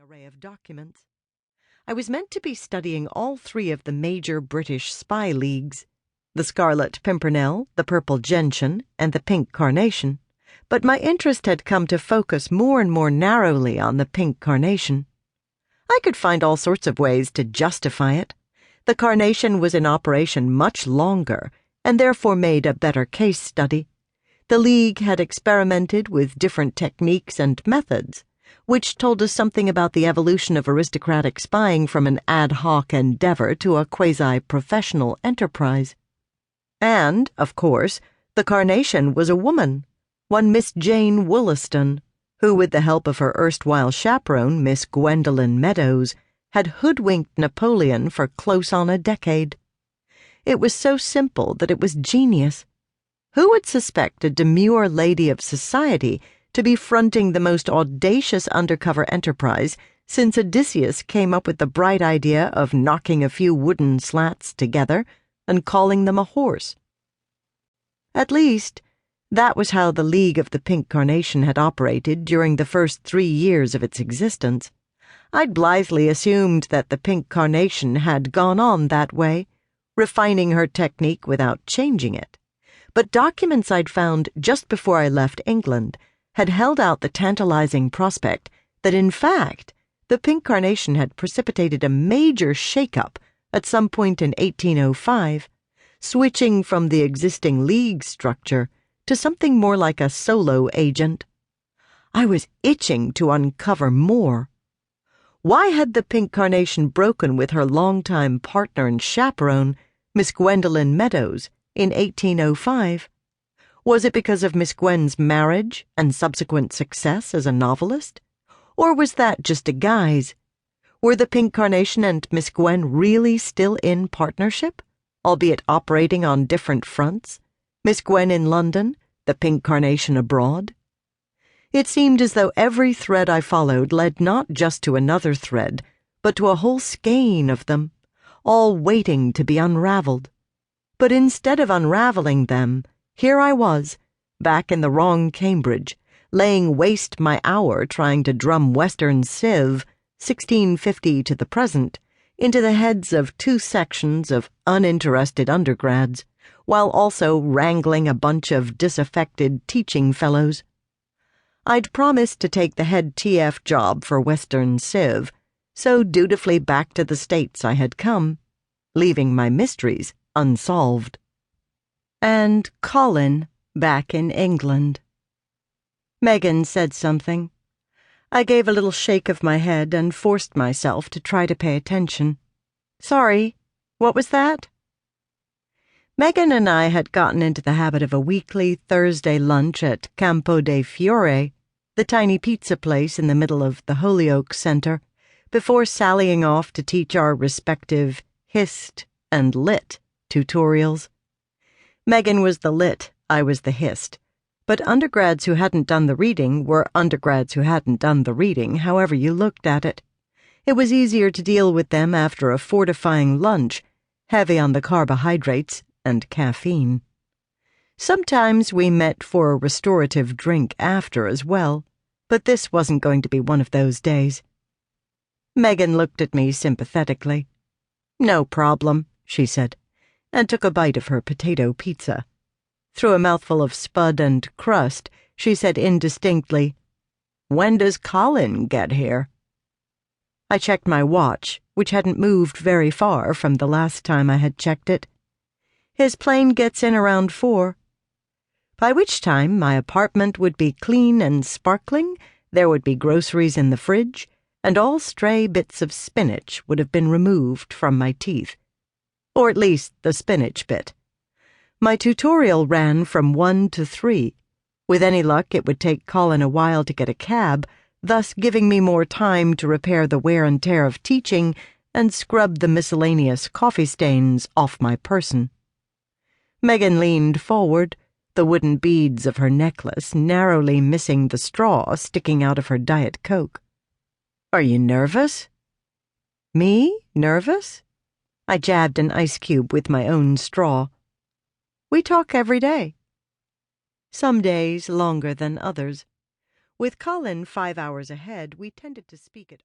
array of documents. I was meant to be studying all three of the major British spy leagues, the Scarlet Pimpernel, the Purple Gentian, and the Pink Carnation, but my interest had come to focus more and more narrowly on the Pink Carnation. I could find all sorts of ways to justify it. The Carnation was in operation much longer, and therefore made a better case study. The League had experimented with different techniques and methods, which told us something about the evolution of aristocratic spying from an ad hoc endeavor to a quasi-professional enterprise. And, of course, the Carnation was a woman, one Miss Jane Wollaston, who, with the help of her erstwhile chaperone, Miss Gwendolen Meadows, had hoodwinked Napoleon for close on a decade. It was so simple that it was genius. Who would suspect a demure lady of society to be fronting the most audacious undercover enterprise since Odysseus came up with the bright idea of knocking a few wooden slats together and calling them a horse? At least, that was how the League of the Pink Carnation had operated during the first 3 years of its existence. I'd blithely assumed that the Pink Carnation had gone on that way, refining her technique without changing it. But documents I'd found just before I left England had held out the tantalizing prospect that, in fact, the Pink Carnation had precipitated a major shake-up at some point in 1805, switching from the existing League structure to something more like a solo agent. I was itching to uncover more. Why had the Pink Carnation broken with her longtime partner and chaperone, Miss Gwendolen Meadows, in 1805? Was it because of Miss Gwen's marriage and subsequent success as a novelist? Or was that just a guise? Were the Pink Carnation and Miss Gwen really still in partnership, albeit operating on different fronts? Miss Gwen in London, the Pink Carnation abroad? It seemed as though every thread I followed led not just to another thread, but to a whole skein of them, all waiting to be unraveled. But instead of unraveling them, here I was, back in the wrong Cambridge, laying waste my hour trying to drum Western Civ, 1650 to the present, into the heads of 2 sections of uninterested undergrads, while also wrangling a bunch of disaffected teaching fellows. I'd promised to take the head TF job for Western Civ, so dutifully back to the States I had come, leaving my mysteries unsolved. And Colin back in England. Megan said something. I gave a little shake of my head and forced myself to try to pay attention. Sorry, what was that? Megan and I had gotten into the habit of a weekly Thursday lunch at Campo de Fiore, the tiny pizza place in the middle of the Holyoke Center, before sallying off to teach our respective Hist and Lit tutorials. Megan was the Lit, I was the Hist, but undergrads who hadn't done the reading were undergrads who hadn't done the reading, however you looked at it. It was easier to deal with them after a fortifying lunch, heavy on the carbohydrates and caffeine. Sometimes we met for a restorative drink after as well, but this wasn't going to be one of those days. Megan looked at me sympathetically. "No problem," she said, and took a bite of her potato pizza. Through a mouthful of spud and crust, she said indistinctly, "When does Colin get here?" I checked my watch, which hadn't moved very far from the last time I had checked it. His plane gets in around 4. By which time my apartment would be clean and sparkling, there would be groceries in the fridge, and all stray bits of spinach would have been removed from my teeth. Or at least the spinach bit. My tutorial ran from 1 to 3. With any luck, it would take Colin a while to get a cab, thus giving me more time to repair the wear and tear of teaching and scrub the miscellaneous coffee stains off my person. Megan leaned forward, the wooden beads of her necklace narrowly missing the straw sticking out of her Diet Coke. "Are you nervous?" "Me? Nervous?" I jabbed an ice cube with my own straw. "We talk every day." Some days longer than others. With Colin 5 hours ahead, we tended to speak at